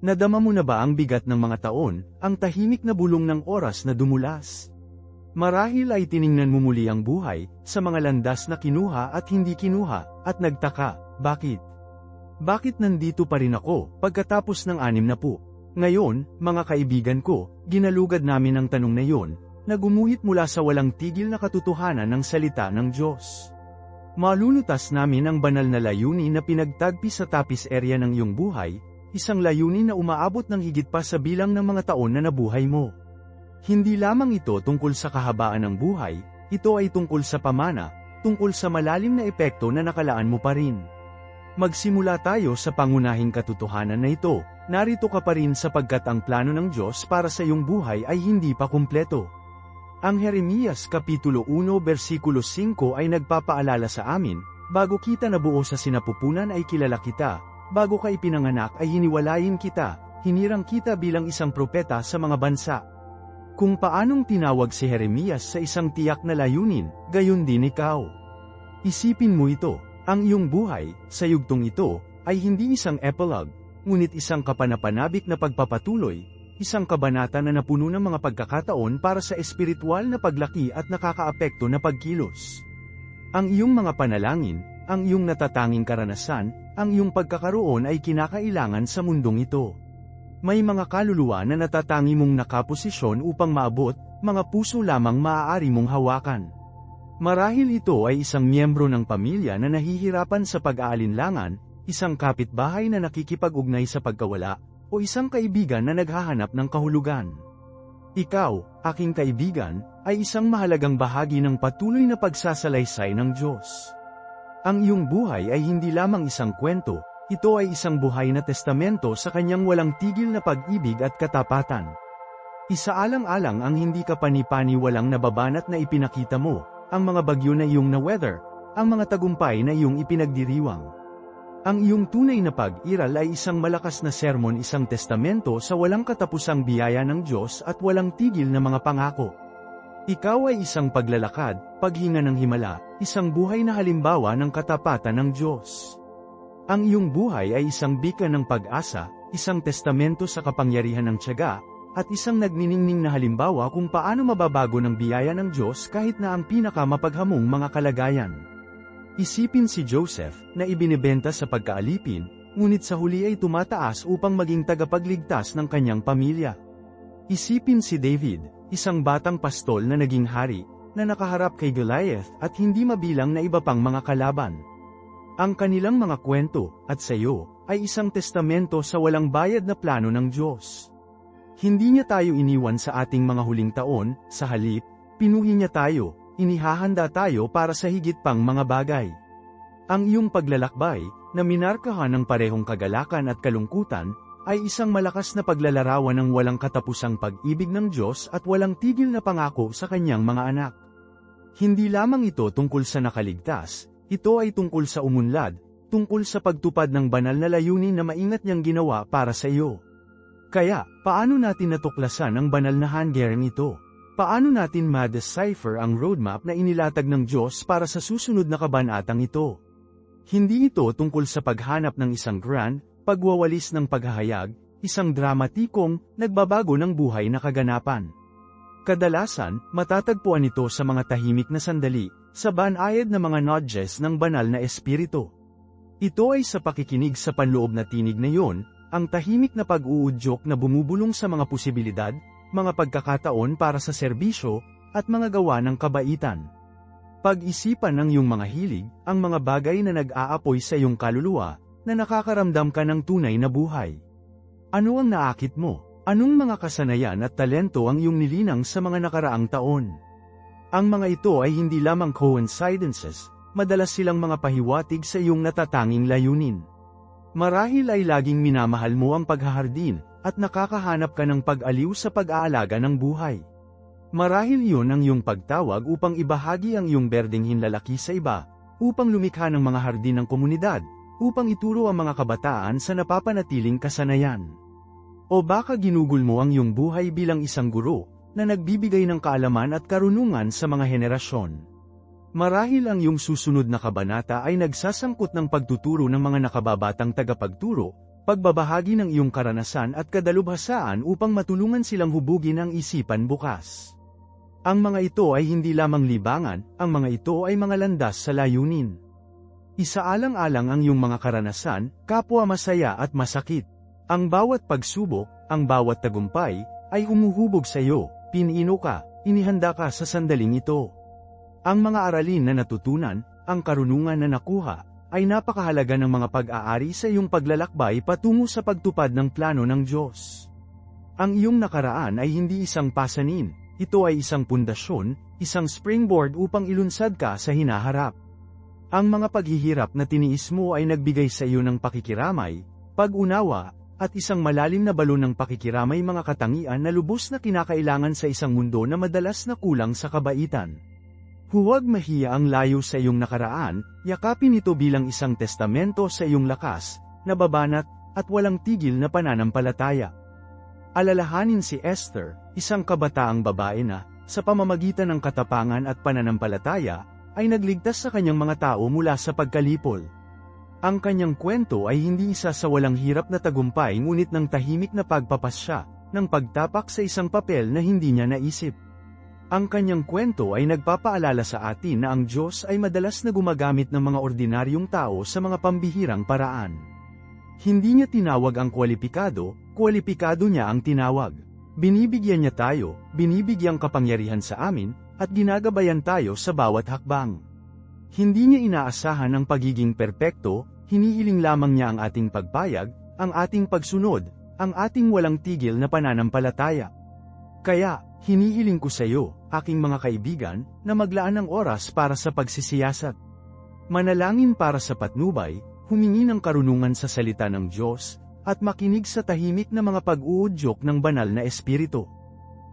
Nadama mo na ba ang bigat ng mga taon, ang tahimik na bulong ng oras na dumulas? Marahil ay tiningnan mo muli ang buhay, sa mga landas na kinuha at hindi kinuha, at nagtaka, bakit? Bakit nandito pa rin ako, pagkatapos ng 60? Ngayon, mga kaibigan ko, ginalugad namin ang tanong na iyon, na gumuhit mula sa walang tigil na katotohanan ng salita ng Diyos. Malulutas namin ang banal na layunin na pinagtagpi sa tapis area ng iyong buhay, isang layunin na umaabot ng higit pa sa bilang ng mga taon na nabuhay mo. Hindi lamang ito tungkol sa kahabaan ng buhay, ito ay tungkol sa pamana, tungkol sa malalim na epekto na nakalaan mo pa rin. Magsimula tayo sa pangunahing katotohanan na ito, narito ka pa rin sapagkat ang plano ng Diyos para sa iyong buhay ay hindi pa kumpleto. Ang Jeremias Kapitulo 1 versikulo 5 ay nagpapaalala sa amin, bago kita nabuo sa sinapupunan ay kilala kita, bago ka ipinanganak ay hiniwalayin kita, hinirang kita bilang isang propeta sa mga bansa. Kung paanong tinawag si Jeremias sa isang tiyak na layunin, gayon din ikaw. Isipin mo ito, ang iyong buhay, sa yugtong ito, ay hindi isang epilogue, ngunit isang kapanapanabik na pagpapatuloy, isang kabanata na napuno ng mga pagkakataon para sa espiritual na paglaki at nakakaapekto na pagkilos. Ang iyong mga panalangin, ang iyong natatanging karanasan, ang iyong pagkakaroon ay kinakailangan sa mundong ito. May mga kaluluwa na natatangi mong nakaposisyon upang maabot, mga puso lamang maaari mong hawakan. Marahil ito ay isang miyembro ng pamilya na nahihirapan sa pag-aalinlangan, isang kapitbahay na nakikipag-ugnay sa pagkawala, o isang kaibigan na naghahanap ng kahulugan. Ikaw, aking kaibigan, ay isang mahalagang bahagi ng patuloy na pagsasalaysay ng Diyos. Ang iyong buhay ay hindi lamang isang kwento, ito ay isang buhay na testamento sa kanyang walang tigil na pag-ibig at katapatan. Isaalang-alang ang hindi ka pani-paniwalang nababanat na ipinakita mo, ang mga bagyo na iyong na-weather, ang mga tagumpay na iyong ipinagdiriwang. Ang iyong tunay na pag-iral ay isang malakas na sermon, isang testamento sa walang katapusang biyaya ng Diyos at walang tigil na mga pangako. Ikaw ay isang paglalakad, paghinga ng himala, isang buhay na halimbawa ng katapatan ng Diyos. Ang iyong buhay ay isang bika ng pag-asa, isang testamento sa kapangyarihan ng tiyaga, at isang nagniningning na halimbawa kung paano mababago ng biyaya ng Diyos kahit na ang pinakamapaghamong mga kalagayan. Isipin si Joseph, na ibinebenta sa pagkaalipin, ngunit sa huli ay tumataas upang maging tagapagligtas ng kanyang pamilya. Isipin si David, isang batang pastol na naging hari, na nakaharap kay Goliath at hindi mabilang na iba pang mga kalaban. Ang kanilang mga kwento, at sa iyo, ay isang testamento sa walang bayad na plano ng Diyos. Hindi niya tayo iniwan sa ating mga huling taon, sa halip, pinuhi niya tayo, inihahanda tayo para sa higit pang mga bagay. Ang iyong paglalakbay, na minarkahan ng parehong kagalakan at kalungkutan, ay isang malakas na paglalarawan ng walang katapusang pag-ibig ng Diyos at walang tigil na pangako sa kanyang mga anak. Hindi lamang ito tungkol sa nakaligtas, ito ay tungkol sa umunlad, tungkol sa pagtupad ng banal na layunin na maingat niyang ginawa para sa iyo. Kaya, paano natin natuklasan ang banal na hanggaring ito? Paano natin ma-decipher ang roadmap na inilatag ng Diyos para sa susunod na kabanatang ito? Hindi ito tungkol sa paghanap ng isang grand, pagwawalis ng paghahayag, isang dramatikong, nagbabago ng buhay na kaganapan. Kadalasan, matatagpuan ito sa mga tahimik na sandali, sa banayad na mga nudges ng banal na espiritu. Ito ay sa pakikinig sa panloob na tinig na iyon, ang tahimik na pag-uudyok na bumubulong sa mga posibilidad, mga pagkakataon para sa serbisyo, at mga gawa ng kabaitan. Pag-isipan ng iyong mga hilig, ang mga bagay na nag-aapoy sa iyong kaluluwa, na nakakaramdam ka ng tunay na buhay. Ano ang naakit mo? Anong mga kasanayan at talento ang iyong nilinang sa mga nakaraang taon? Ang mga ito ay hindi lamang coincidences, madalas silang mga pahiwatig sa iyong natatanging layunin. Marahil ay laging minamahal mo ang paghahardin, at nakakahanap ka ng pag-aliw sa pag-aalaga ng buhay. Marahil iyon ang iyong pagtawag upang ibahagi ang iyong berdeng hinlalaki sa iba, upang lumikha ng mga hardin ng komunidad, upang ituro ang mga kabataan sa napapanatiling kasanayan. O baka ginugol mo ang iyong buhay bilang isang guro, na nagbibigay ng kaalaman at karunungan sa mga henerasyon. Marahil ang iyong susunod na kabanata ay nagsasangkot ng pagtuturo ng mga nakababatang tagapagturo, pagbabahagi ng iyong karanasan at kadalubhasaan upang matulungan silang hubugin ang isipan bukas. Ang mga ito ay hindi lamang libangan, ang mga ito ay mga landas sa layunin. Isaalang-alang ang iyong mga karanasan, kapwa masaya at masakit. Ang bawat pagsubok, ang bawat tagumpay, ay umuhubog sa iyo, pinino ka, inihanda ka sa sandaling ito. Ang mga aralin na natutunan, ang karunungan na nakuha, ay napakahalaga ng mga pag-aari sa iyong paglalakbay patungo sa pagtupad ng plano ng Diyos. Ang iyong nakaraan ay hindi isang pasanin, ito ay isang pundasyon, isang springboard upang ilunsad ka sa hinaharap. Ang mga paghihirap na tiniis mo ay nagbigay sa iyo ng pakikiramay, pag-unawa, at isang malalim na balon ng pakikiramay, mga katangian na lubos na kinakailangan sa isang mundo na madalas na kulang sa kabaitan. Huwag mahiya ang layo sa iyong nakaraan, yakapin ito bilang isang testamento sa iyong lakas, nababanat, at walang tigil na pananampalataya. Alalahanin si Esther, isang kabataang babae na, sa pamamagitan ng katapangan at pananampalataya, ay nagligtas sa kanyang mga tao mula sa pagkalipol. Ang kanyang kwento ay hindi isa sa walang hirap na tagumpay, ngunit ng tahimik na pagpapasya, ng pagtapak sa isang papel na hindi niya naisip. Ang kanyang kwento ay nagpapaalala sa atin na ang Diyos ay madalas na gumagamit ng mga ordinaryong tao sa mga pambihirang paraan. Hindi niya tinawag ang kwalipikado niya ang tinawag. Binibigyan niya tayo, binibigyang kapangyarihan sa amin, at ginagabayan tayo sa bawat hakbang. Hindi niya inaasahan ang pagiging perpekto, hinihiling lamang niya ang ating pagpayag, ang ating pagsunod, ang ating walang tigil na pananampalataya. Kaya, hinihiling ko sa iyo, aking mga kaibigan, na maglaan ng oras para sa pagsisiyasat. Manalangin para sa patnubay, humingi ng karunungan sa salita ng Diyos, at makinig sa tahimik na mga pag-uudyok ng banal na espiritu.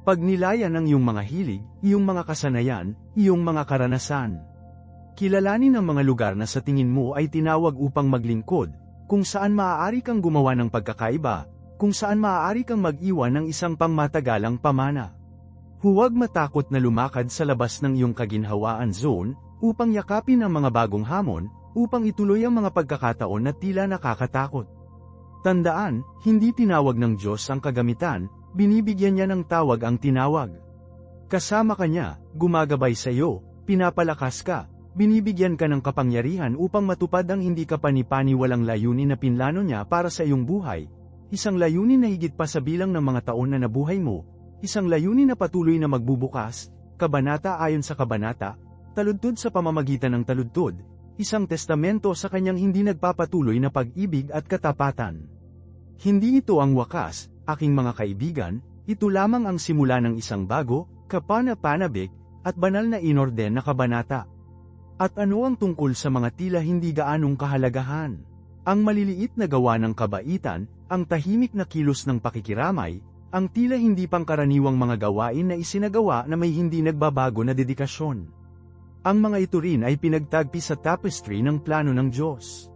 Pagnilayan ang iyong mga hilig, iyong mga kasanayan, iyong mga karanasan. Kilalanin ang mga lugar na sa tingin mo ay tinawag upang maglingkod, kung saan maaari kang gumawa ng pagkakaiba, kung saan maaari kang mag-iwan ng isang pangmatagalang pamana. Huwag matakot na lumakad sa labas ng iyong kaginhawaan zone, upang yakapin ang mga bagong hamon, upang ituloy ang mga pagkakataon na tila nakakatakot. Tandaan, hindi tinawag ng Diyos ang kagamitan, binibigyan niya ng tawag ang tinawag. Kasama ka niya, gumagabay sa iyo, pinapalakas ka, binibigyan ka ng kapangyarihan upang matupad ang hindi ka panipaniwalang layunin na pinlano niya para sa iyong buhay, isang layunin na higit pa sa bilang ng mga taon na nabuhay mo, isang layunin na patuloy na magbubukas, kabanata ayon sa kabanata, taludtod sa pamamagitan ng taludtod, isang testamento sa kanyang hindi nagpapatuloy na pag-ibig at katapatan. Hindi ito ang wakas, aking mga kaibigan, ito lamang ang simula ng isang bago, kapana-panabik, at banal na inorden na kabanata. At ano ang tungkol sa mga tila hindi gaanong kahalagahan? Ang maliliit na gawa ng kabaitan, ang tahimik na kilos ng pakikiramay, ang tila hindi pangkaraniwang mga gawain na isinagawa na may hindi nagbabago na dedikasyon. Ang mga ito rin ay pinagtagpi sa tapestry ng plano ng Diyos.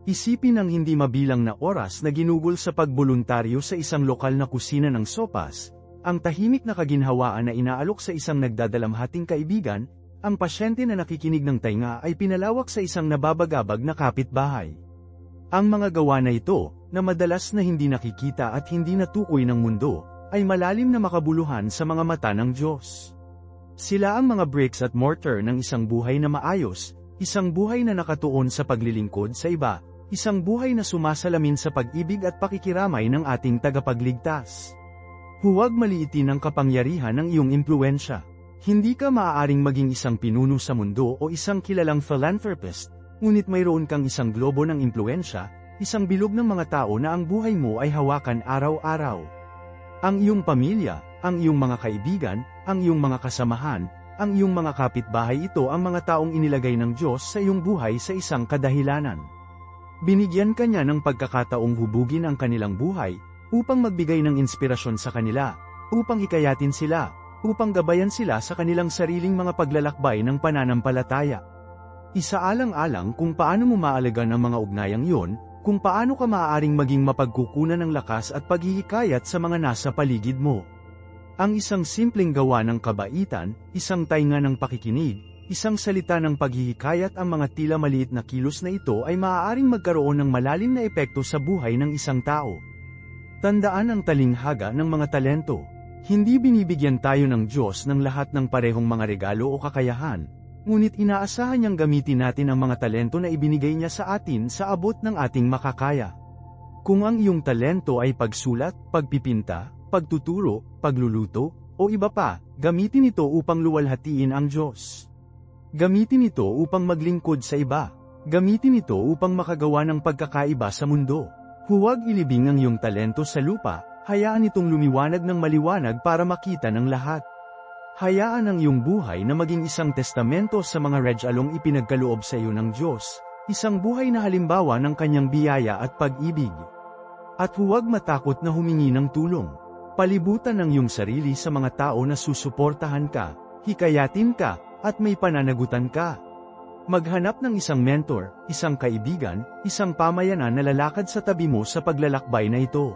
Isipin ang hindi mabilang na oras na ginugol sa pagboluntaryo sa isang lokal na kusina ng sopas, ang tahimik na kaginhawaan na inaalok sa isang nagdadalamhating kaibigan, ang pasyente na nakikinig ng tainga ay pinalawak sa isang nababagabag na kapitbahay. Ang mga gawa na ito, na madalas na hindi nakikita at hindi natukoy ng mundo, ay malalim na makabuluhan sa mga mata ng Diyos. Sila ang mga bricks at mortar ng isang buhay na maayos, isang buhay na nakatuon sa paglilingkod sa iba, isang buhay na sumasalamin sa pag-ibig at pakikiramay ng ating tagapagligtas. Huwag maliitin ang kapangyarihan ng iyong impluwensya. Hindi ka maaaring maging isang pinuno sa mundo o isang kilalang philanthropist, ngunit mayroon kang isang globo ng impluwensya, isang bilog ng mga tao na ang buhay mo ay hawakan araw-araw. Ang iyong pamilya, ang iyong mga kaibigan, ang iyong mga kasamahan, ang iyong mga kapitbahay, ito ang mga taong inilagay ng Diyos sa iyong buhay sa isang kadahilanan. Binigyan ka niya ng pagkakataong hubugin ang kanilang buhay, upang magbigay ng inspirasyon sa kanila, upang hikayatin sila, upang gabayan sila sa kanilang sariling mga paglalakbay ng pananampalataya. Isaalang-alang kung paano mo maalagaan ang mga ugnayang iyon, kung paano ka maaaring maging mapagkukunan ng lakas at paghihikayat sa mga nasa paligid mo. Ang isang simpleng gawa ng kabaitan, isang tainga ng pakikinig, isang salita ng paghihikayat. Ang mga tila maliit na kilos na ito ay maaaring magkaroon ng malalim na epekto sa buhay ng isang tao. Tandaan ang talinghaga ng mga talento. Hindi binibigyan tayo ng Diyos ng lahat ng parehong mga regalo o kakayahan, ngunit inaasahan niyang gamitin natin ang mga talento na ibinigay niya sa atin sa abot ng ating makakaya. Kung ang iyong talento ay pagsulat, pagpipinta, pagtuturo, pagluluto, o iba pa, gamitin ito upang luwalhatiin ang Diyos. Gamitin ito upang maglingkod sa iba. Gamitin ito upang makagawa ng pagkakaiba sa mundo. Huwag ilibing ang iyong talento sa lupa, hayaan itong lumiwanag ng maliwanag para makita ng lahat. Hayaan ang iyong buhay na maging isang testamento sa mga regalong ipinagkaloob sa iyo ng Diyos, isang buhay na halimbawa ng kanyang biyaya at pag-ibig. At huwag matakot na humingi ng tulong. Palibutan ang iyong sarili sa mga tao na susuportahan ka, hikayatin ka, at may pananagutan ka. Maghanap ng isang mentor, isang kaibigan, isang pamayanan na lalakad sa tabi mo sa paglalakbay na ito.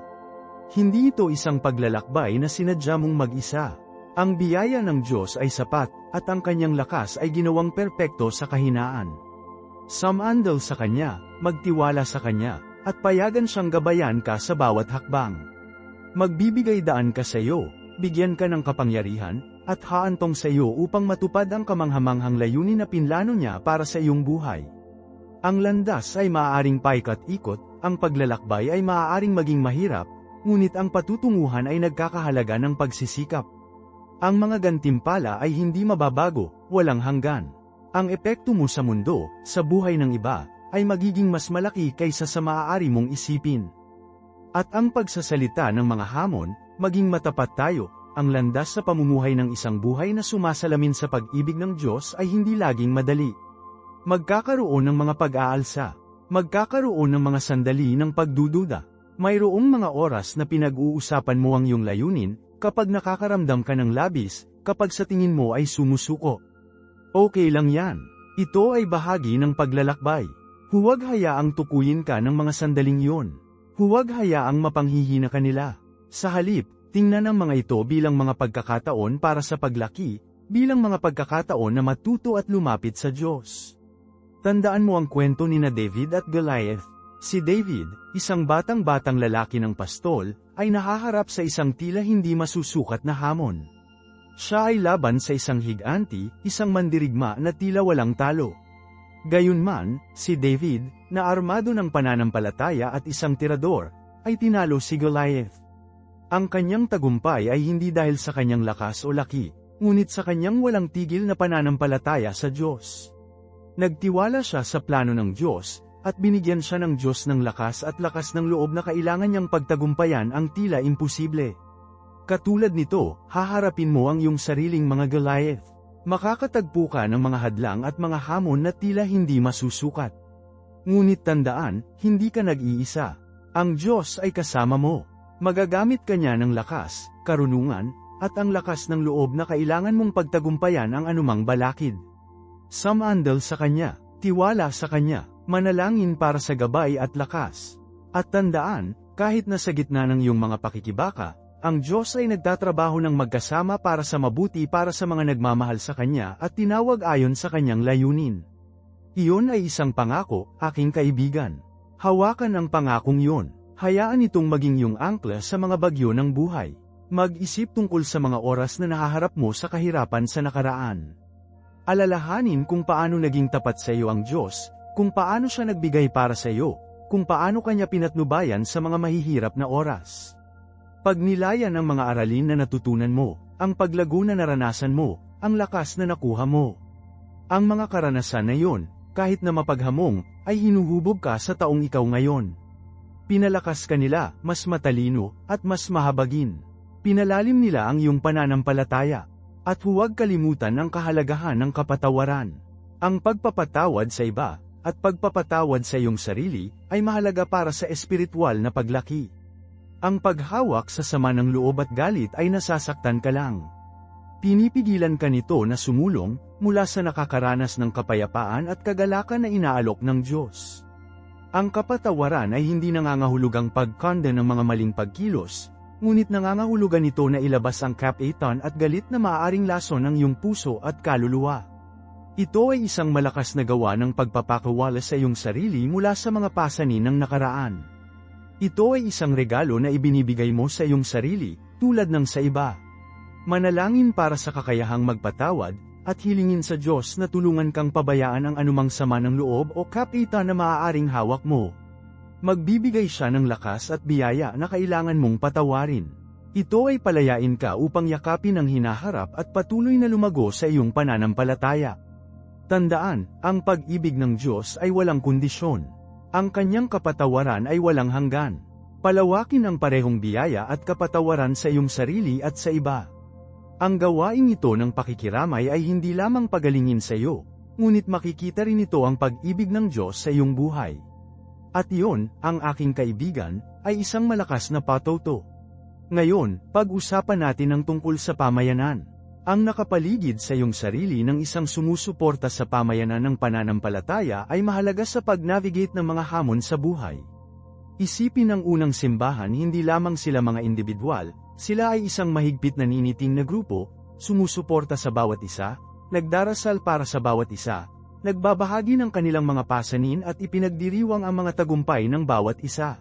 Hindi ito isang paglalakbay na sinadya mong mag-isa. Ang biyaya ng Diyos ay sapat, at ang kanyang lakas ay ginawang perpekto sa kahinaan. Sumandal sa Kanya, magtiwala sa Kanya, at payagan siyang gabayan ka sa bawat hakbang. Magbibigay daan ka sa iyo, bigyan ka ng kapangyarihan, at haantong sa iyo upang matupad ang kamanghamanghang layunin na pinlano niya para sa iyong buhay. Ang landas ay maaaring paikat-ikot, ang paglalakbay ay maaaring maging mahirap, ngunit ang patutunguhan ay nagkakahalaga ng pagsisikap. Ang mga gantimpala ay hindi mababago, walang hanggan. Ang epekto mo sa mundo, sa buhay ng iba, ay magiging mas malaki kaysa sa maaari mong isipin. At ang pagsasalita ng mga hamon, maging matapat tayo, ang landas sa pamumuhay ng isang buhay na sumasalamin sa pag-ibig ng Diyos ay hindi laging madali. Magkakaroon ng mga pag-aalsa. Magkakaroon ng mga sandali ng pagdududa. Mayroong mga oras na pinag-uusapan mo ang iyong layunin, kapag nakakaramdam ka ng labis, kapag sa tingin mo ay sumusuko. Okay lang yan. Ito ay bahagi ng paglalakbay. Huwag hayaang tukuyin ka ng mga sandaling yon. Huwag hayaang mapanghihina kanila. Sa halip, tingnan ang mga ito bilang mga pagkakataon para sa paglaki, bilang mga pagkakataon na matuto at lumapit sa Diyos. Tandaan mo ang kwento ni David at Goliath. Si David, isang batang-batang lalaki ng pastol, ay nahaharap sa isang tila hindi masusukat na hamon. Siya ay laban sa isang higanti, isang mandirigma na tila walang talo. Gayunman, si David, na armado ng pananampalataya at isang tirador, ay tinalo si Goliath. Ang kanyang tagumpay ay hindi dahil sa kanyang lakas o laki, ngunit sa kanyang walang tigil na pananampalataya sa Diyos. Nagtiwala siya sa plano ng Diyos, at binigyan siya ng Diyos ng lakas at lakas ng loob na kailangan niyang pagtagumpayan ang tila imposible. Katulad nito, haharapin mo ang iyong sariling mga Goliath. Makakatagpo ka ng mga hadlang at mga hamon na tila hindi masusukat. Ngunit tandaan, hindi ka nag-iisa. Ang Diyos ay kasama mo. Magagamit ka niya ng lakas, karunungan, at ang lakas ng loob na kailangan mong pagtagumpayan ang anumang balakid. Sumandal sa Kanya, tiwala sa Kanya, manalangin para sa gabay at lakas. At tandaan, kahit na sa gitna ng iyong mga pakikibaka, ang Diyos ay nagtatrabaho ng magkasama para sa mabuti para sa mga nagmamahal sa Kanya at tinawag ayon sa Kanyang layunin. Iyon ay isang pangako, aking kaibigan. Hawakan ang pangakong iyon. Hayaan itong maging iyong angkla sa mga bagyo ng buhay. Mag-isip tungkol sa mga oras na nahaharap mo sa kahirapan sa nakaraan. Alalahanin kung paano naging tapat sa iyo ang Diyos, kung paano siya nagbigay para sa iyo, kung paano Kanya pinatnubayan sa mga mahihirap na oras. Pagnilayan ang mga aralin na natutunan mo, ang paglago na naranasan mo, ang lakas na nakuha mo. Ang mga karanasan na iyon, kahit na mapaghamong, ay hinuhubog ka sa taong ikaw ngayon. Pinalakas ka nila, mas matalino, at mas mahabagin. Pinalalim nila ang iyong pananampalataya. At huwag kalimutan ang kahalagahan ng kapatawaran. Ang pagpapatawad sa iba, at pagpapatawad sa iyong sarili, ay mahalaga para sa espiritual na paglaki. Ang paghawak sa sama ng loob at galit ay nasasaktan ka lang. Pinipigilan ka nito na sumulong, mula sa nakakaranas ng kapayapaan at kagalakan na inaalok ng Diyos. Ang kapatawaran ay hindi nangangahulugang pagkanda ng mga maling pagkilos, ngunit nangangahulugan nito na ilabas ang kapaitan at galit na maaaring lason ng iyong puso at kaluluwa. Ito ay isang malakas na gawa ng pagpapakawala sa iyong sarili mula sa mga pasanin ng nakaraan. Ito ay isang regalo na ibinibigay mo sa iyong sarili, tulad ng sa iba. Manalangin para sa kakayahang magpatawad, at hilingin sa Diyos na tulungan kang pabayaan ang anumang sama ng loob o kapitan na maaaring hawak mo. Magbibigay siya ng lakas at biyaya na kailangan mong patawarin. Ito ay palayain ka upang yakapin ang hinaharap at patuloy na lumago sa iyong pananampalataya. Tandaan, ang pag-ibig ng Diyos ay walang kondisyon. Ang kanyang kapatawaran ay walang hanggan. Palawakin ang parehong biyaya at kapatawaran sa iyong sarili at sa iba. Ang gawain ito ng pakikiramay ay hindi lamang pagalingin sa iyo, ngunit makikita rin ito ang pag-ibig ng Diyos sa iyong buhay. At iyon, ang aking kaibigan, ay isang malakas na patoto. Ngayon, pag-usapan natin ang tungkol sa pamayanan. Ang nakapaligid sa iyong sarili ng isang sumusuporta sa pamayanan ng pananampalataya ay mahalaga sa pag-navigate ng mga hamon sa buhay. Isipin ang unang simbahan, hindi lamang sila mga individual, sila ay isang mahigpit na niniting na grupo, sumusuporta sa bawat isa, nagdarasal para sa bawat isa, nagbabahagi ng kanilang mga pasanin at ipinagdiriwang ang mga tagumpay ng bawat isa.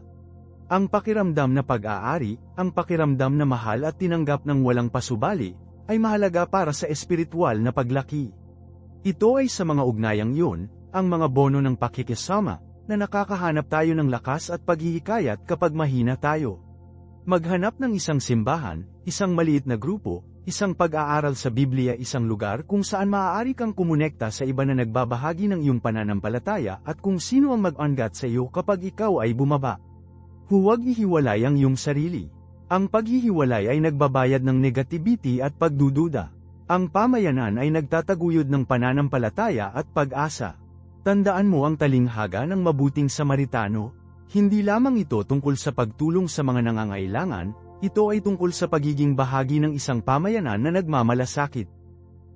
Ang pakiramdam na pag-aari, ang pakiramdam na mahal at tinanggap ng walang pasubali, ay mahalaga para sa espiritual na paglaki. Ito ay sa mga ugnayang yun, ang mga bono ng pakikisama, na nakakahanap tayo ng lakas at paghihikayat kapag mahina tayo. Maghanap ng isang simbahan, isang maliit na grupo, isang pag-aaral sa Biblia, isang lugar kung saan maaari kang kumonekta sa iba na nagbabahagi ng iyong pananampalataya at kung sino ang mag-angat sa iyo kapag ikaw ay bumaba. Huwag ihiwalay ang iyong sarili. Ang paghihiwalay ay nagbabayad ng negativity at pagdududa. Ang pamayanan ay nagtataguyod ng pananampalataya at pag-asa. Tandaan mo ang talinghaga ng mabuting Samaritano. Hindi lamang ito tungkol sa pagtulong sa mga nangangailangan, ito ay tungkol sa pagiging bahagi ng isang pamayanan na nagmamalasakit.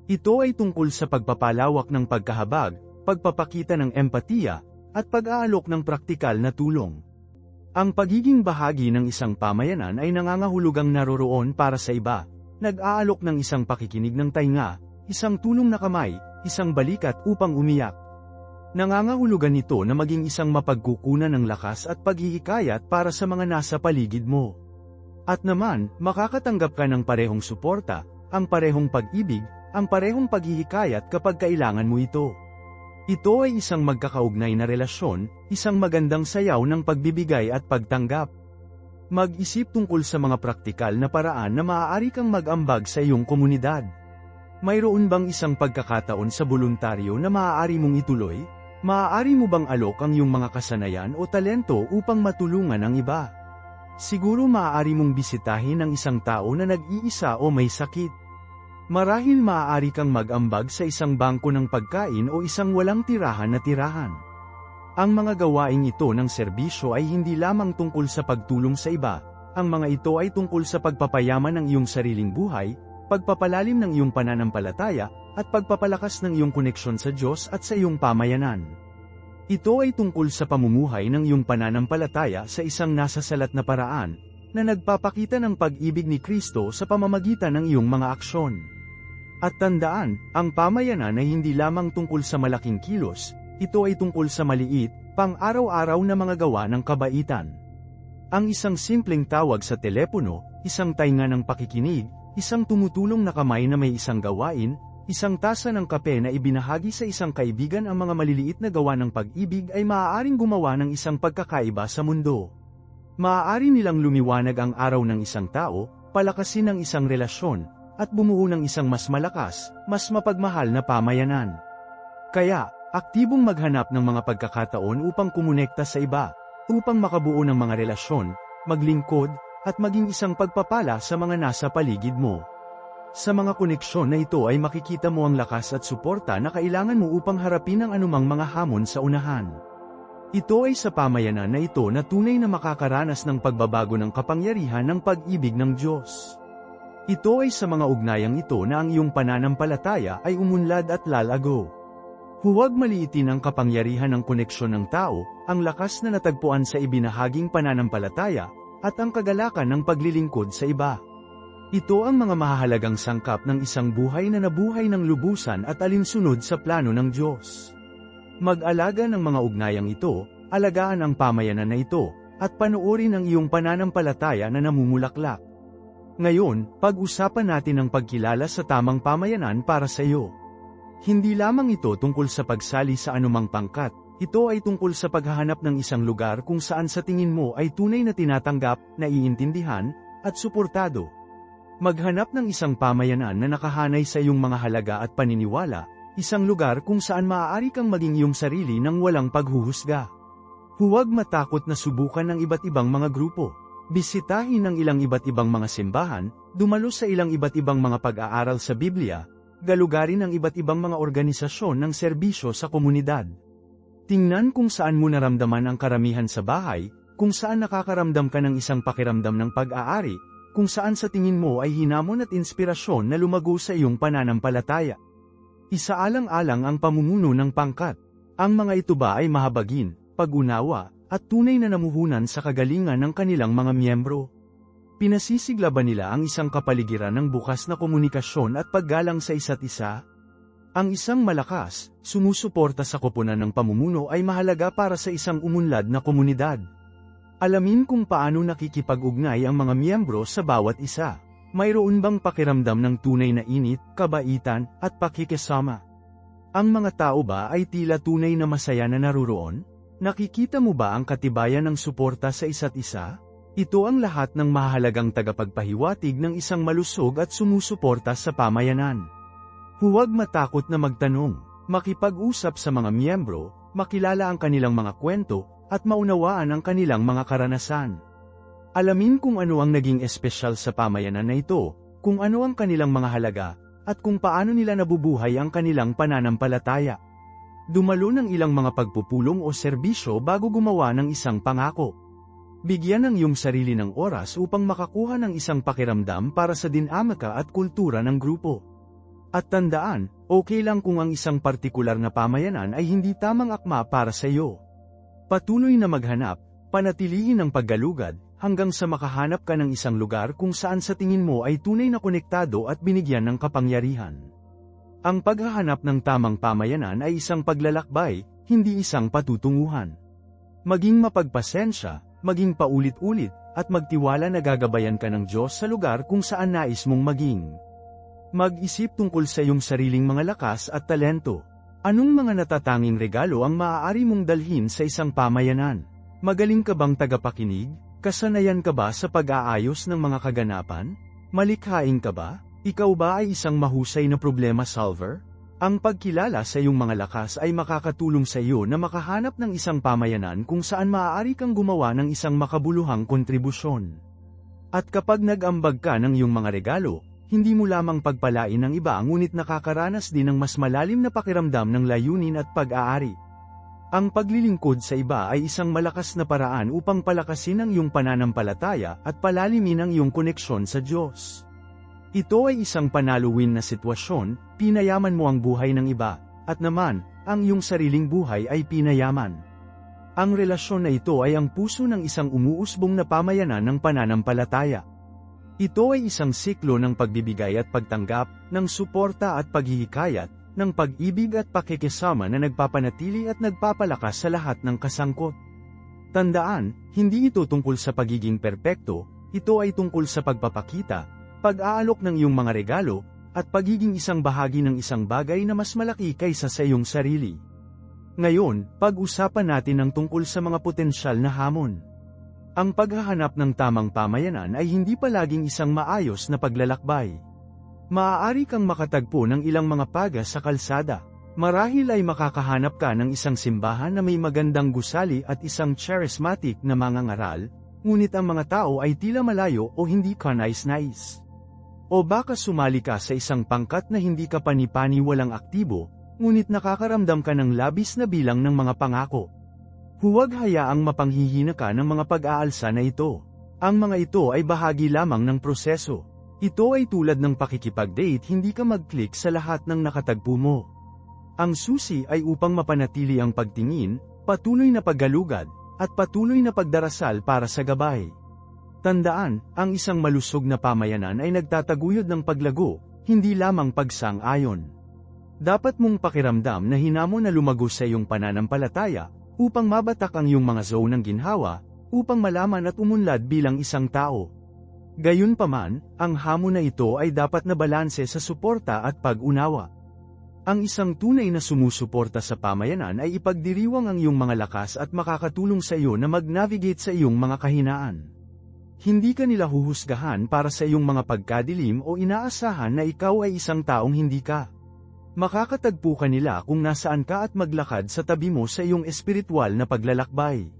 Ito ay tungkol sa pagpapalawak ng pagkahabag, pagpapakita ng empatiya, at pag-aalok ng praktikal na tulong. Ang pagiging bahagi ng isang pamayanan ay nangangahulugang naroroon para sa iba, nag-aalok ng isang pakikinig ng tainga, isang tulong na kamay, isang balikat upang umiyak. Nangangahulugan nito na maging isang mapagkukunan ng lakas at paghihikayat para sa mga nasa paligid mo. At naman, makakatanggap ka ng parehong suporta, ang parehong pag-ibig, ang parehong paghihikayat kapag kailangan mo ito. Ito ay isang magkakaugnay na relasyon, isang magandang sayaw ng pagbibigay at pagtanggap. Mag-isip tungkol sa mga praktikal na paraan na maaari kang mag-ambag sa iyong komunidad. Mayroon bang isang pagkakataon sa voluntaryo na maaari mong ituloy? Maaari mo bang alok ang iyong mga kasanayan o talento upang matulungan ang iba? Siguro maaari mong bisitahin ang isang tao na nag-iisa o may sakit. Marahil maaari kang mag-ambag sa isang bangko ng pagkain o isang walang tirahan na tirahan. Ang mga gawaing ito ng serbisyo ay hindi lamang tungkol sa pagtulong sa iba, ang mga ito ay tungkol sa pagpapayaman ng iyong sariling buhay, pagpapalalim ng iyong pananampalataya, at pagpapalakas ng iyong koneksyon sa Diyos at sa iyong pamayanan. Ito ay tungkol sa pamumuhay ng iyong pananampalataya sa isang nasasalat na paraan, na nagpapakita ng pag-ibig ni Kristo sa pamamagitan ng iyong mga aksyon. At tandaan, ang pamayanan ay hindi lamang tungkol sa malaking kilos, ito ay tungkol sa maliit, pang-araw-araw na mga gawa ng kabaitan. Ang isang simpleng tawag sa telepono, isang tainga ng pakikinig, isang tumutulong na kamay na may isang gawain, isang tasa ng kape na ibinahagi sa isang kaibigan, ang mga maliliit na gawa ng pag-ibig ay maaaring gumawa ng isang pagkakaiba sa mundo. Maaari nilang lumiwanag ang araw ng isang tao, palakasin ang isang relasyon, at bumuo ng isang mas malakas, mas mapagmahal na pamayanan. Kaya, aktibong maghanap ng mga pagkakataon upang kumonekta sa iba, upang makabuo ng mga relasyon, maglingkod, at maging isang pagpapala sa mga nasa paligid mo. Sa mga koneksyon na ito ay makikita mo ang lakas at suporta na kailangan mo upang harapin ang anumang mga hamon sa unahan. Ito ay sa pamayanan na ito na tunay na makakaranas ng pagbabago ng kapangyarihan ng pag-ibig ng Diyos. Ito ay sa mga ugnayang ito na ang iyong pananampalataya ay umunlad at lalago. Huwag maliitin ang kapangyarihan ng koneksyon ng tao, ang lakas na natagpuan sa ibinahaging pananampalataya, at ang kagalakan ng paglilingkod sa iba. Ito ang mga mahahalagang sangkap ng isang buhay na nabuhay ng lubusan at alinsunod sa plano ng Diyos. Mag-alaga ng mga ugnayang ito, alagaan ang pamayanan na ito, at panoorin ang iyong pananampalataya na namumulaklak. Ngayon, pag-usapan natin ang pagkilala sa tamang pamayanan para sa iyo. Hindi lamang ito tungkol sa pagsali sa anumang pangkat, ito ay tungkol sa paghahanap ng isang lugar kung saan sa tingin mo ay tunay na tinatanggap, naiintindihan, at suportado. Maghanap ng isang pamayanan na nakahanay sa iyong mga halaga at paniniwala, isang lugar kung saan maaari kang maging iyong sarili nang walang paghuhusga. Huwag matakot na subukan ng iba't ibang mga grupo. Bisitahin ang ilang iba't ibang mga simbahan, dumalo sa ilang iba't ibang mga pag-aaral sa Biblia, galugarin ang iba't ibang mga organisasyon ng serbisyo sa komunidad. Tingnan kung saan mo naramdaman ang karamihan sa bahay, kung saan nakakaramdam ka ng isang pakiramdam ng pag-aari, kung saan sa tingin mo ay hinamon at inspirasyon na lumago sa iyong pananampalataya. Isaalang-alang ang pamumuno ng pangkat. Ang mga ito ba ay mahabagin, pag-unawa, at tunay na namuhunan sa kagalingan ng kanilang mga miyembro? Pinasisigla ba nila ang isang kapaligiran ng bukas na komunikasyon at paggalang sa isa't isa? Ang isang malakas, sumusuporta sa koponan ng pamumuno ay mahalaga para sa isang umunlad na komunidad. Alamin kung paano nakikipag-ugnay ang mga miyembro sa bawat isa. Mayroon bang pakiramdam ng tunay na init, kabaitan, at pakikisama? Ang mga tao ba ay tila tunay na masaya na naruroon? Nakikita mo ba ang katibayan ng suporta sa isa't isa? Ito ang lahat ng mahalagang tagapagpahiwatig ng isang malusog at sumusuporta sa pamayanan. Huwag matakot na magtanong, makipag-usap sa mga miyembro, makilala ang kanilang mga kwento, at maunawaan ang kanilang mga karanasan. Alamin kung ano ang naging espesyal sa pamayanan na ito, kung ano ang kanilang mga halaga, at kung paano nila nabubuhay ang kanilang pananampalataya. Dumalo ng ilang mga pagpupulong o serbisyo bago gumawa ng isang pangako. Bigyan ng iyong sarili ng oras upang makakuha ng isang pakiramdam para sa dinamika at kultura ng grupo. At tandaan, okay lang kung ang isang partikular na pamayanan ay hindi tamang akma para sa iyo. Patuloy na maghanap, panatilihin ang paggalugad, hanggang sa makahanap ka ng isang lugar kung saan sa tingin mo ay tunay na konektado at binigyan ng kapangyarihan. Ang paghahanap ng tamang pamayanan ay isang paglalakbay, hindi isang patutunguhan. Maging mapagpasensya, maging paulit-ulit, at magtiwala na gagabayan ka ng Diyos sa lugar kung saan nais mong maging. Mag-isip tungkol sa iyong sariling mga lakas at talento. Anong mga natatanging regalo ang maaari mong dalhin sa isang pamayanan? Magaling ka bang tagapakinig? Kasanayan ka ba sa pag-aayos ng mga kaganapan? Malikhain ka ba? Ikaw ba ay isang mahusay na problema solver? Ang pagkilala sa iyong mga lakas ay makakatulong sa iyo na makahanap ng isang pamayanan kung saan maaari kang gumawa ng isang makabuluhang kontribusyon. At kapag nag-ambag ka ng iyong mga regalo, hindi mo lamang pagpalain ng iba ngunit nakakaranas din ng mas malalim na pakiramdam ng layunin at pag-aari. Ang paglilingkod sa iba ay isang malakas na paraan upang palakasin ang iyong pananampalataya at palalimin ang iyong koneksyon sa Diyos. Ito ay isang panalo-win na sitwasyon, pinayaman mo ang buhay ng iba, at naman, ang iyong sariling buhay ay pinayaman. Ang relasyon na ito ay ang puso ng isang umuusbong na pamayanan ng pananampalataya. Ito ay isang siklo ng pagbibigay at pagtanggap, ng suporta at paghihikayat, ng pag-ibig at pakikisama na nagpapanatili at nagpapalakas sa lahat ng kasangkot. Tandaan, hindi ito tungkol sa pagiging perpekto, ito ay tungkol sa pagpapakita, pag-aalok ng iyong mga regalo, at pagiging isang bahagi ng isang bagay na mas malaki kaysa sa iyong sarili. Ngayon, pag-usapan natin ang tungkol sa mga potensyal na hamon. Ang paghahanap ng tamang pamayanan ay hindi palaging isang maayos na paglalakbay. Maaari kang makatagpo ng ilang mga paga sa kalsada. Marahil ay makakahanap ka ng isang simbahan na may magandang gusali at isang charismatic na mangangaral, ngunit ang mga tao ay tila malayo o hindi ka nais-nais. O baka sumali ka sa isang pangkat na hindi ka panipani-walang aktibo, ngunit nakakaramdam ka ng labis na bilang ng mga pangako. Huwag hayaang mapanghihina ka ng mga pag-aalsa na ito. Ang mga ito ay bahagi lamang ng proseso. Ito ay tulad ng pakikipag-date, hindi ka mag-click sa lahat ng nakatagpo mo. Ang susi ay upang mapanatili ang pagtingin, patuloy na paggalugad, at patuloy na pagdarasal para sa gabay. Tandaan, ang isang malusog na pamayanan ay nagtataguyod ng paglago, hindi lamang pagsang-ayon. Dapat mong pakiramdam na hinamo na lumago sa iyong pananampalataya, upang mabatak ang iyong mga zone ng ginhawa, upang malaman at umunlad bilang isang tao. Gayunpaman, ang hamon na ito ay dapat na balanse sa suporta at pag-unawa. Ang isang tunay na sumusuporta sa pamayanan ay ipagdiriwang ang iyong mga lakas at makakatulong sa iyo na mag-navigate sa iyong mga kahinaan. Hindi ka nila huhusgahan para sa iyong mga pagkadilim o inaasahan na ikaw ay isang taong hindi ka. Makakatagpo ka nila kung nasaan ka at maglakad sa tabi mo sa iyong espiritual na paglalakbay.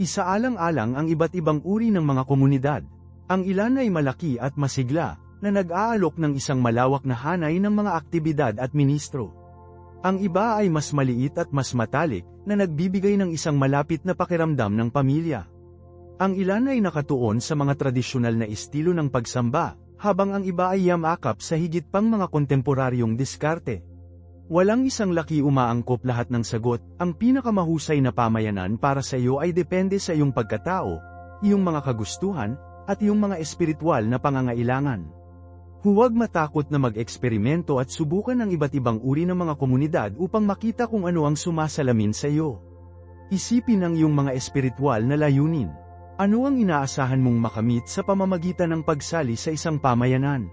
Isaalang-alang ang iba't ibang uri ng mga komunidad. Ang ilan ay malaki at masigla, na nag-aalok ng isang malawak na hanay ng mga aktibidad at ministro. Ang iba ay mas maliit at mas matalik, na nagbibigay ng isang malapit na pakiramdam ng pamilya. Ang ilan ay nakatuon sa mga tradisyonal na estilo ng pagsamba, habang ang iba ay yamakap sa higit pang mga kontemporaryong diskarte. Walang isang laki umaangkop lahat ng sagot, ang pinakamahusay na pamayanan para sa iyo ay depende sa iyong pagkatao, iyong mga kagustuhan, at iyong mga espiritual na pangangailangan. Huwag matakot na mag-eksperimento at subukan ang iba't ibang uri ng mga komunidad upang makita kung ano ang sumasalamin sa iyo. Isipin ang iyong mga espiritual na layunin. Ano ang inaasahan mong makamit sa pamamagitan ng pagsali sa isang pamayanan?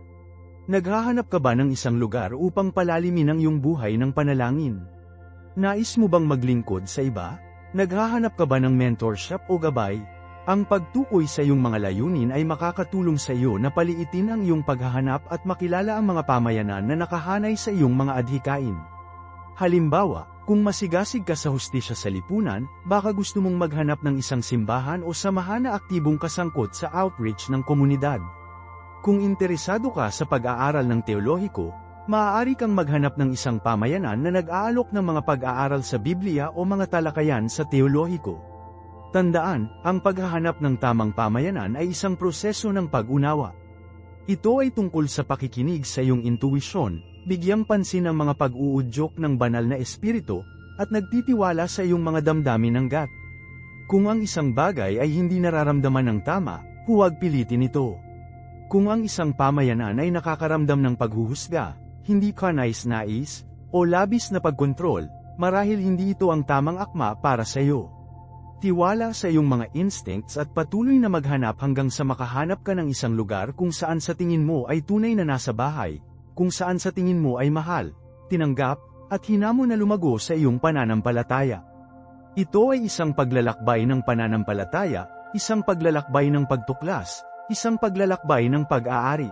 Naghahanap ka ba ng isang lugar upang palalimin ang iyong buhay ng panalangin? Nais mo bang maglingkod sa iba? Naghahanap ka ba ng mentorship o gabay? Ang pagtukoy sa iyong mga layunin ay makakatulong sa iyo na paliitin ang iyong paghahanap at makilala ang mga pamayanan na nakahanay sa iyong mga adhikain. Halimbawa, kung masigasig ka sa hustisya sa lipunan, baka gusto mong maghanap ng isang simbahan o samahan na aktibong kasangkot sa outreach ng komunidad. Kung interesado ka sa pag-aaral ng teolohiko, maaari kang maghanap ng isang pamayanan na nag-aalok ng mga pag-aaral sa Biblia o mga talakayan sa teolohiko. Tandaan, ang paghahanap ng tamang pamayanan ay isang proseso ng pag-unawa. Ito ay tungkol sa pakikinig sa iyong intuwisyon, bigyang pansin ang mga pag-uudyok ng banal na espiritu, at nagtitiwala sa iyong mga damdamin ng gut. Kung ang isang bagay ay hindi nararamdaman ng tama, huwag pilitin ito. Kung ang isang pamayanan ay nakakaramdam ng paghuhusga, hindi ka nais-nais, o labis na pagkontrol, marahil hindi ito ang tamang akma para sa iyo. Tiwala sa iyong mga instincts at patuloy na maghanap hanggang sa makahanap ka ng isang lugar kung saan sa tingin mo ay tunay na nasa bahay, kung saan sa tingin mo ay mahal, tinanggap, at hinamo na lumago sa iyong pananampalataya. Ito ay isang paglalakbay ng pananampalataya, isang paglalakbay ng pagtuklas, isang paglalakbay ng pag-aari.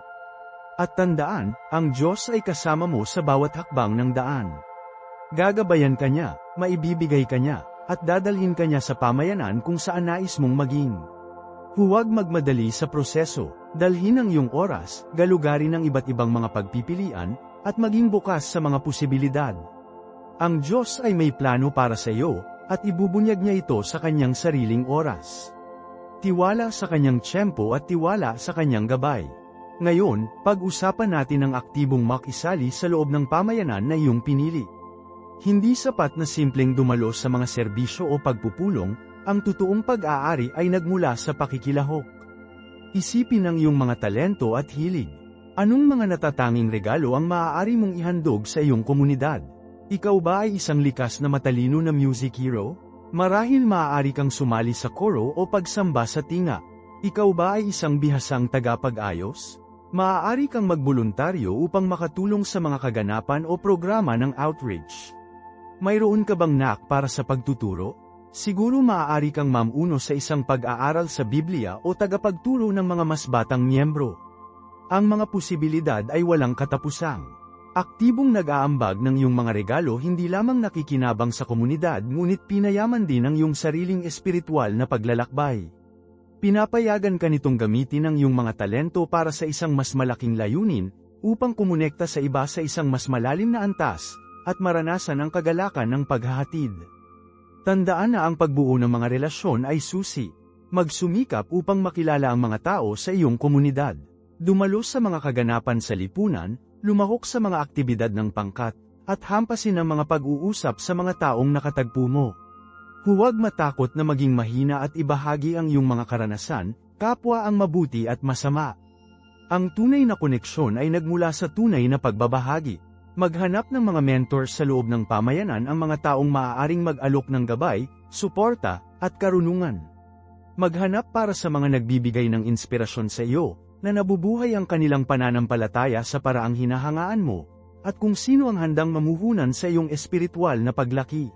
At tandaan, ang Diyos ay kasama mo sa bawat hakbang ng daan. Gagabayan ka niya, maibibigay ka niya, at dadalhin ka niya sa pamayanan kung saan nais mong maging. Huwag magmadali sa proseso, dalhin ang iyong oras, galugarin ang iba't ibang mga pagpipilian, at maging bukas sa mga posibilidad. Ang Diyos ay may plano para sa iyo, at ibubunyag niya ito sa kanyang sariling oras. Tiwala sa kanyang tiyempo at tiwala sa kanyang gabay. Ngayon, pag-usapan natin ang aktibong makisali sa loob ng pamayanan na iyong pinili. Hindi sapat na simpleng dumalo sa mga serbisyo o pagpupulong, ang totoong pag-aari ay nagmula sa pakikilahok. Isipin ang iyong mga talento at hilig. Anong mga natatanging regalo ang maaari mong ihandog sa iyong komunidad? Ikaw ba ay isang likas na matalino na music hero? Marahil maaari kang sumali sa koro o pagsamba sa tinga. Ikaw ba ay isang bihasang tagapag-ayos? Maaari kang magboluntaryo upang makatulong sa mga kaganapan o programa ng outreach. Mayroon ka bang knack para sa pagtuturo? Siguro maaari kang mamuno sa isang pag-aaral sa Biblia o tagapagturo ng mga mas batang miyembro. Ang mga posibilidad ay walang katapusang. Aktibong nag-aambag ng iyong mga regalo hindi lamang nakikinabang sa komunidad ngunit pinayaman din ang iyong sariling espiritual na paglalakbay. Pinapayagan ka nitong gamitin ang iyong mga talento para sa isang mas malaking layunin, upang kumonekta sa iba sa isang mas malalim na antas, at maranasan ang kagalakan ng paghahatid. Tandaan na ang pagbuo ng mga relasyon ay susi. Magsumikap upang makilala ang mga tao sa iyong komunidad. Dumalo sa mga kaganapan sa lipunan, lumahok sa mga aktibidad ng pangkat, at hampasin ang mga pag-uusap sa mga taong nakatagpo mo. Huwag matakot na maging mahina at ibahagi ang iyong mga karanasan, kapwa ang mabuti at masama. Ang tunay na koneksyon ay nagmula sa tunay na pagbabahagi. Maghanap ng mga mentors sa loob ng pamayanan, ang mga taong maaaring mag-alok ng gabay, suporta, at karunungan. Maghanap para sa mga nagbibigay ng inspirasyon sa iyo, na nabubuhay ang kanilang pananampalataya sa paraang hinahangaan mo, at kung sino ang handang mamuhunan sa iyong espiritual na paglaki.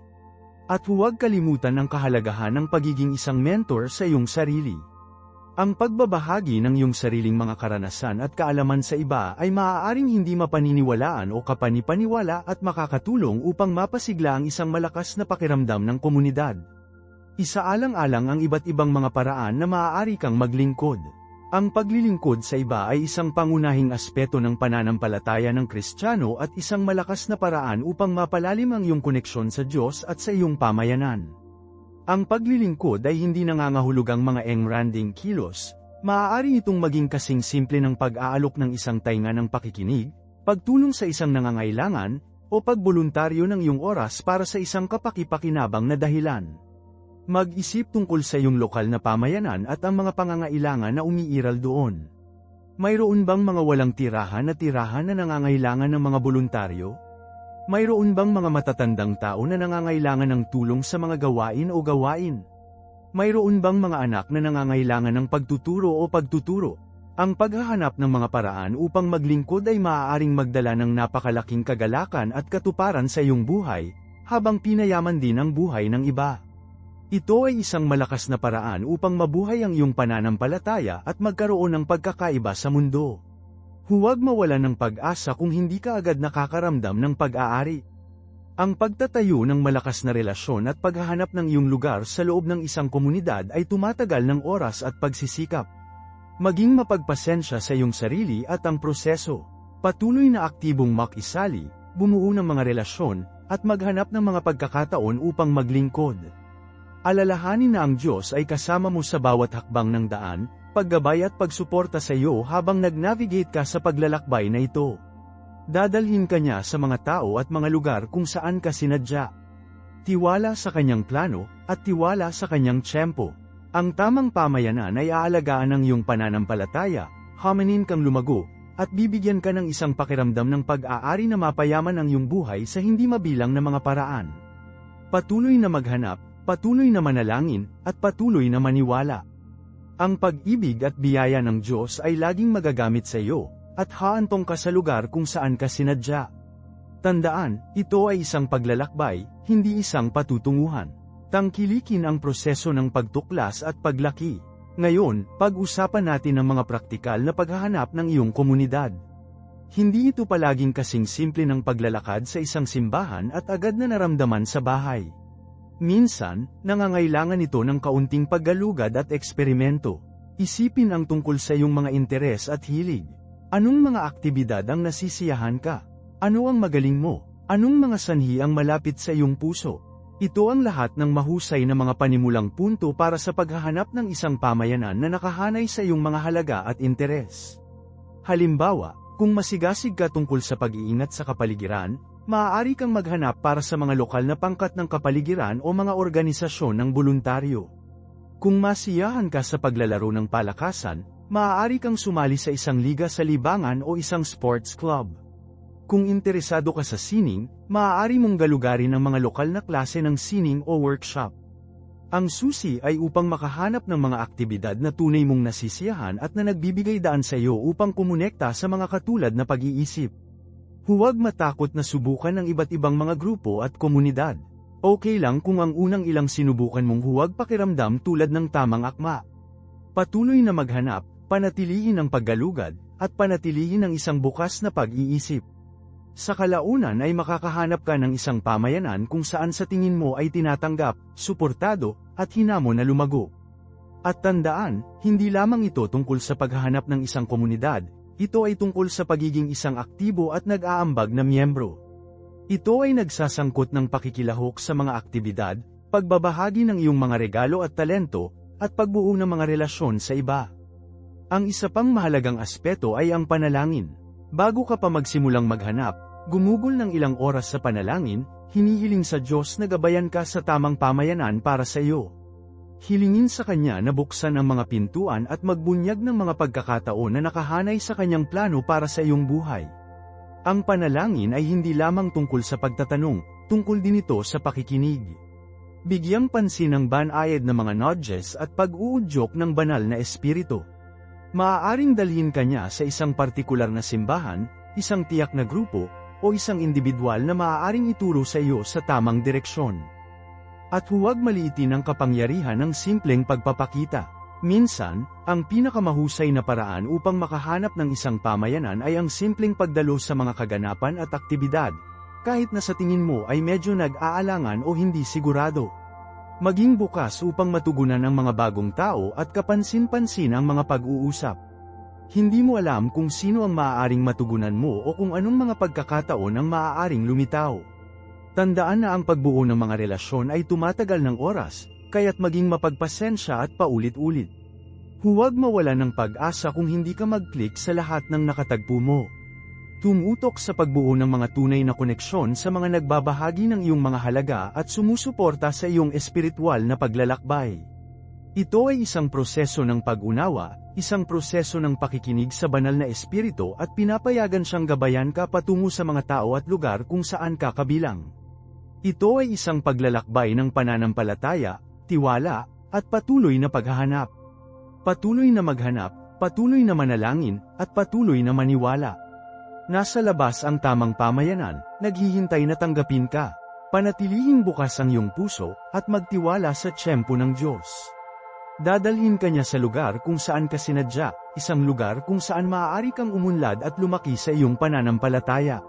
At huwag kalimutan ang kahalagahan ng pagiging isang mentor sa iyong sarili. Ang pagbabahagi ng iyong sariling mga karanasan at kaalaman sa iba ay maaaring hindi mapaniniwalaan o kapanipaniwala at makakatulong upang mapasigla ang isang malakas na pakiramdam ng komunidad. Isaalang-alang ang iba't ibang mga paraan na maaari kang maglingkod. Ang paglilingkod sa iba ay isang pangunahing aspeto ng pananampalataya ng Kristiyano at isang malakas na paraan upang mapalalim ang iyong koneksyon sa Diyos at sa iyong pamayanan. Ang paglilingkod ay hindi nangangahulugang mga engranding kilos, maaari itong maging kasing simple ng pag-aalok ng isang tainga ng pakikinig, pagtulong sa isang nangangailangan, o pagboluntaryo ng iyong oras para sa isang kapaki-pakinabang na dahilan. Mag-isip tungkol sa iyong lokal na pamayanan at ang mga pangangailangan na umiiral doon. Mayroon bang mga walang tirahan na nangangailangan ng mga boluntaryo? Mayroon bang mga matatandang tao na nangangailangan ng tulong sa mga gawain o gawain? Mayroon bang mga anak na nangangailangan ng pagtuturo o pagtuturo? Ang paghahanap ng mga paraan upang maglingkod ay maaaring magdala ng napakalaking kagalakan at katuparan sa iyong buhay, habang pinayaman din ang buhay ng iba. Ito ay isang malakas na paraan upang mabuhay ang iyong pananampalataya at magkaroon ng pagkakaiba sa mundo. Huwag mawalan ng pag-asa kung hindi ka agad nakakaramdam ng pag-aari. Ang pagtatayo ng malakas na relasyon at paghahanap ng iyong lugar sa loob ng isang komunidad ay tumatagal ng oras at pagsisikap. Maging mapagpasensya sa iyong sarili at ang proseso. Patuloy na aktibong makisali, bumuo ng mga relasyon, at maghanap ng mga pagkakataon upang maglingkod. Alalahanin na ang Diyos ay kasama mo sa bawat hakbang ng daan, paggabay at pagsuporta sa iyo habang nag-navigate ka sa paglalakbay na ito. Dadalhin ka niya sa mga tao at mga lugar kung saan ka sinadya. Tiwala sa kanyang plano, at tiwala sa kanyang tiyempo. Ang tamang pamayanan ay aalagaan ng iyong pananampalataya, haminin kang lumago, at bibigyan ka ng isang pakiramdam ng pag-aari na mapayaman ang iyong buhay sa hindi mabilang na mga paraan. Patuloy na maghanap, patuloy na manalangin, at patuloy na maniwala. Ang pag-ibig at biyaya ng Diyos ay laging magagamit sa iyo, at haantong ka sa lugar kung saan ka sinadya. Tandaan, ito ay isang paglalakbay, hindi isang patutunguhan. Tangkilikin ang proseso ng pagtuklas at paglaki. Ngayon, pag-usapan natin ang mga praktikal na paghahanap ng iyong komunidad. Hindi ito palaging kasing simple ng paglalakad sa isang simbahan at agad na naramdaman sa bahay. Minsan, nangangailangan ito ng kaunting paggalugad at eksperimento. Isipin ang tungkol sa iyong mga interes at hilig. Anong mga aktibidad ang nasisiyahan ka? Ano ang magaling mo? Anong mga sanhi ang malapit sa iyong puso? Ito ang lahat ng mahusay na mga panimulang punto para sa paghahanap ng isang pamayanan na nakahanay sa iyong mga halaga at interes. Halimbawa, kung masigasig ka tungkol sa pag-iingat sa kapaligiran, maaari kang maghanap para sa mga lokal na pangkat ng kapaligiran o mga organisasyon ng boluntaryo. Kung masiyahan ka sa paglalaro ng palakasan, maaari kang sumali sa isang liga sa libangan o isang sports club. Kung interesado ka sa sining, maaari mong galugarin ang mga lokal na klase ng sining o workshop. Ang susi ay upang makahanap ng mga aktibidad na tunay mong nasisiyahan at na nagbibigay daan sa iyo upang kumonekta sa mga katulad na pag-iisip. Huwag matakot na subukan ang iba't ibang mga grupo at komunidad. Okay lang kung ang unang ilang sinubukan mong huwag pakiramdam tulad ng tamang akma. Patuloy na maghanap, panatilihin ang paggalugad, at panatilihin ang isang bukas na pag-iisip. Sa kalaunan ay makakahanap ka ng isang pamayanan kung saan sa tingin mo ay tinatanggap, suportado, at hinamon na lumago. At tandaan, hindi lamang ito tungkol sa paghahanap ng isang komunidad, ito ay tungkol sa pagiging isang aktibo at nag-aambag na miyembro. Ito ay nagsasangkot ng pakikilahok sa mga aktibidad, pagbabahagi ng iyong mga regalo at talento, at pagbuo ng mga relasyon sa iba. Ang isa pang mahalagang aspeto ay ang panalangin. Bago ka pa magsimulang maghanap, gumugol ng ilang oras sa panalangin, hinihiling sa Diyos na gabayan ka sa tamang pamayanan para sa iyo. Hilingin sa Kanya na buksan ang mga pintuan at magbunyag ng mga pagkakataon na nakahanay sa Kanyang plano para sa iyong buhay. Ang panalangin ay hindi lamang tungkol sa pagtatanong, tungkol din ito sa pakikinig. Bigyang pansin ang banayad na mga nudges at pag-uudyok ng banal na espiritu. Maaaring dalhin ka niya sa isang partikular na simbahan, isang tiyak na grupo, o isang individual na maaaring ituro sa iyo sa tamang direksyon. At huwag maliitin ang kapangyarihan ng simpleng pagpapakita. Minsan, ang pinakamahusay na paraan upang makahanap ng isang pamayanan ay ang simpleng pagdalo sa mga kaganapan at aktibidad, kahit na sa tingin mo ay medyo nag-aalangan o hindi sigurado. Maging bukas upang matugunan ang mga bagong tao at kapansin-pansin ang mga pag-uusap. Hindi mo alam kung sino ang maaaring matugunan mo o kung anong mga pagkakataon ang maaaring lumitaw. Tandaan na ang pagbuo ng mga relasyon ay tumatagal ng oras, kaya't maging mapagpasensya at paulit-ulit. Huwag mawala ng pag-asa kung hindi ka mag-click sa lahat ng nakatagpo mo. Tumutok sa pagbuo ng mga tunay na koneksyon sa mga nagbabahagi ng iyong mga halaga at sumusuporta sa iyong espiritual na paglalakbay. Ito ay isang proseso ng pag-unawa, isang proseso ng pakikinig sa banal na espiritu at pinapayagan siyang gabayan ka patungo sa mga tao at lugar kung saan ka kabilang. Ito ay isang paglalakbay ng pananampalataya, tiwala, at patuloy na paghahanap. Patuloy na maghanap, patuloy na manalangin, at patuloy na maniwala. Nasa labas ang tamang pamayanan, naghihintay na tanggapin ka. Panatilihing bukas ang iyong puso, at magtiwala sa tiyempo ng Diyos. Dadalhin ka niya sa lugar kung saan ka sinadya, isang lugar kung saan maaari kang umunlad at lumaki sa iyong pananampalataya.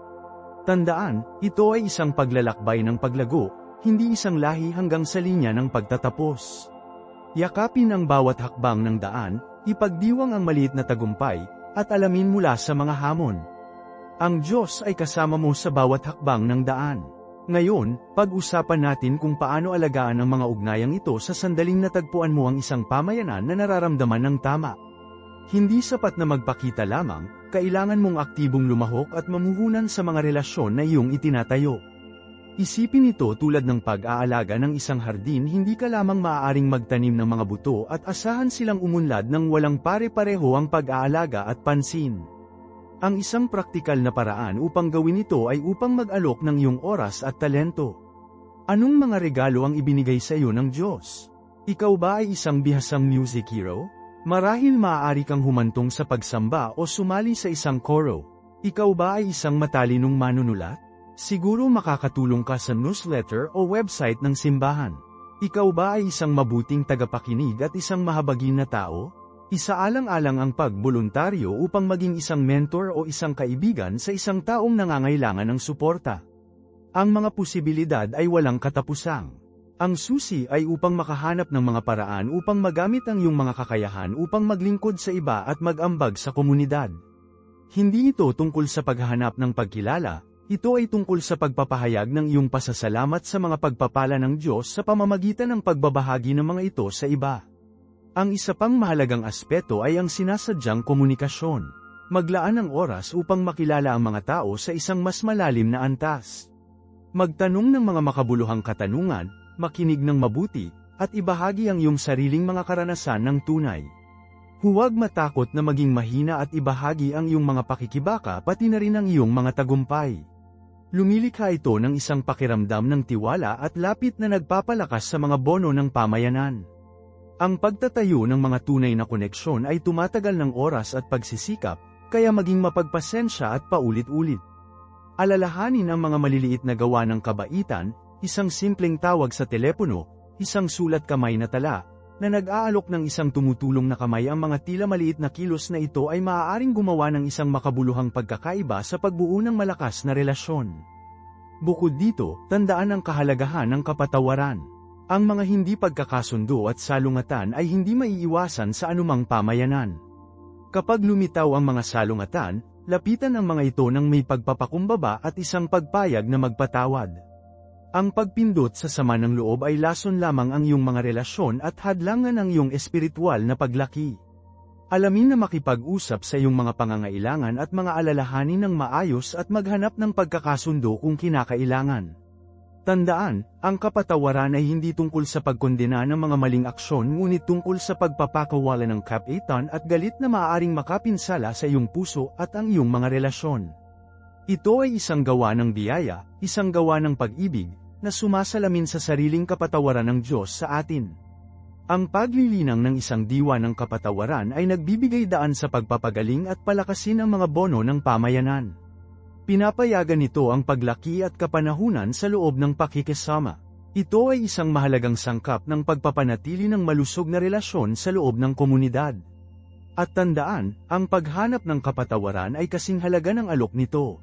Tandaan, ito ay isang paglalakbay ng paglago, hindi isang lahi hanggang sa linya ng pagtatapos. Yakapin ang bawat hakbang ng daan, ipagdiwang ang maliit na tagumpay, at alamin mula sa mga hamon. Ang Diyos ay kasama mo sa bawat hakbang ng daan. Ngayon, pag-usapan natin kung paano alagaan ang mga ugnayang ito sa sandaling natagpuan mo ang isang pamayanan na nararamdaman ng tama. Hindi sapat na magpakita lamang, kailangan mong aktibong lumahok at mamuhunan sa mga relasyon na iyong itinatayo. Isipin ito tulad ng pag-aalaga ng isang hardin, hindi ka lamang maaaring magtanim ng mga buto at asahan silang umunlad ng walang pare-pareho ang pag-aalaga at pansin. Ang isang praktikal na paraan upang gawin ito ay upang mag-alok ng iyong oras at talento. Anong mga regalo ang ibinigay sa iyo ng Diyos? Ikaw ba ay isang bihasang music hero? Marahil maaari kang humantong sa pagsamba o sumali sa isang koro. Ikaw ba ay isang matalinong manunulat? Siguro makakatulong ka sa newsletter o website ng simbahan. Ikaw ba ay isang mabuting tagapakinig at isang mahabagin na tao? Isaalang-alang ang pagboluntaryo upang maging isang mentor o isang kaibigan sa isang taong nangangailangan ng suporta. Ang mga posibilidad ay walang katapusang. Ang susi ay upang makahanap ng mga paraan upang magamit ang iyong mga kakayahan upang maglingkod sa iba at mag-ambag sa komunidad. Hindi ito tungkol sa paghahanap ng pagkilala, ito ay tungkol sa pagpapahayag ng iyong pasasalamat sa mga pagpapala ng Diyos sa pamamagitan ng pagbabahagi ng mga ito sa iba. Ang isa pang mahalagang aspeto ay ang sinasadyang komunikasyon. Maglaan ng oras upang makilala ang mga tao sa isang mas malalim na antas. Magtanong ng mga makabuluhang katanungan, makinig ng mabuti, at ibahagi ang iyong sariling mga karanasan ng tunay. Huwag matakot na maging mahina at ibahagi ang iyong mga pakikibaka pati na rin ang iyong mga tagumpay. Lumilikha ito ng isang pakiramdam ng tiwala at lapit na nagpapalakas sa mga bono ng pamayanan. Ang pagtatayo ng mga tunay na koneksyon ay tumatagal ng oras at pagsisikap, kaya maging mapagpasensya at paulit-ulit. Alalahanin ang mga maliliit na gawa ng kabaitan, isang simpleng tawag sa telepono, isang sulat kamay na tala, na nag-aalok ng isang tumutulong na kamay. Ang mga tila maliit na kilos na ito ay maaaring gumawa ng isang makabuluhang pagkakaiba sa pagbuo ng malakas na relasyon. Bukod dito, tandaan ang kahalagahan ng kapatawaran. Ang mga hindi pagkakasundo at salungatan ay hindi maiiwasan sa anumang pamayanan. Kapag lumitaw ang mga salungatan, lapitan ang mga ito ng may pagpapakumbaba at isang pagpayag na magpatawad. Ang pagpindot sa sama ng loob ay lason lamang ang iyong mga relasyon at hadlangan ang iyong espiritual na paglaki. Alamin na makipag-usap sa iyong mga pangangailangan at mga alalahanin ng maayos at maghanap ng pagkakasundo kung kinakailangan. Tandaan, ang kapatawaran ay hindi tungkol sa pagkondena ng mga maling aksyon ngunit tungkol sa pagpapakawala ng kapitan at galit na maaaring makapinsala sa iyong puso at ang iyong mga relasyon. Ito ay isang gawa ng biyaya, isang gawa ng pag-ibig, na sumasalamin sa sariling kapatawaran ng Diyos sa atin. Ang paglilinang ng isang diwa ng kapatawaran ay nagbibigay daan sa pagpapagaling at palakasin ang mga bono ng pamayanan. Pinapayagan nito ang paglaki at kapanahunan sa loob ng pakikisama. Ito ay isang mahalagang sangkap ng pagpapanatili ng malusog na relasyon sa loob ng komunidad. At tandaan, ang paghanap ng kapatawaran ay kasing halaga ng alok nito.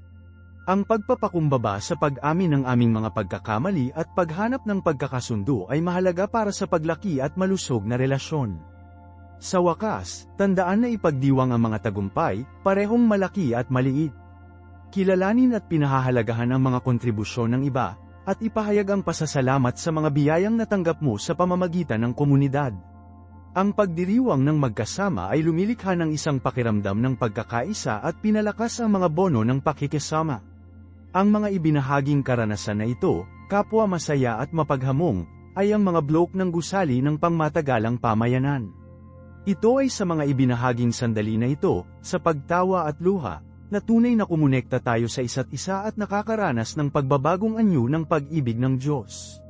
Ang pagpapakumbaba sa pag-amin ng aming mga pagkakamali at paghanap ng pagkakasundo ay mahalaga para sa paglaki at malusog na relasyon. Sa wakas, tandaan na ipagdiwang ang mga tagumpay, parehong malaki at maliit. Kilalanin at pinahahalagahan ang mga kontribusyon ng iba, at ipahayag ang pasasalamat sa mga biyayang natanggap mo sa pamamagitan ng komunidad. Ang pagdiriwang ng magkasama ay lumilikha ng isang pakiramdam ng pagkakaisa at pinalakas ang mga bono ng pakikisama. Ang mga ibinahaging karanasan na ito, kapwa masaya at mapaghamong, ay ang mga blok ng gusali ng pangmatagalang pamayanan. Ito ay sa mga ibinahaging sandali na ito, sa pagtawa at luha, na tunay na kumonekta tayo sa isa't isa at nakakaranas ng pagbabagong anyo ng pag-ibig ng Diyos.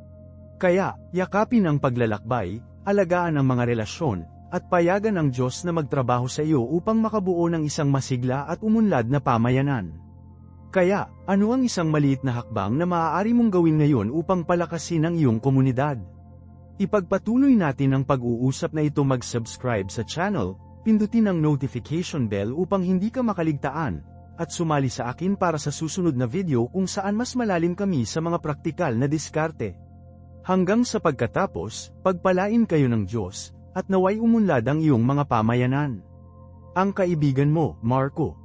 Kaya, yakapin ang paglalakbay, alagaan ang mga relasyon, at payagan ang Diyos na magtrabaho sa iyo upang makabuo ng isang masigla at umunlad na pamayanan. Kaya, ano ang isang maliit na hakbang na maaari mong gawin ngayon upang palakasin ang iyong komunidad? Ipagpatuloy natin ang pag-uusap na ito, mag-subscribe sa channel, pindutin ang notification bell upang hindi ka makaligtaan, at sumali sa akin para sa susunod na video kung saan mas malalim kami sa mga praktikal na diskarte. Hanggang sa pagkatapos, pagpalain kayo ng Diyos, at naway umunlad ang iyong mga pamayanan. Ang kaibigan mo, Marco.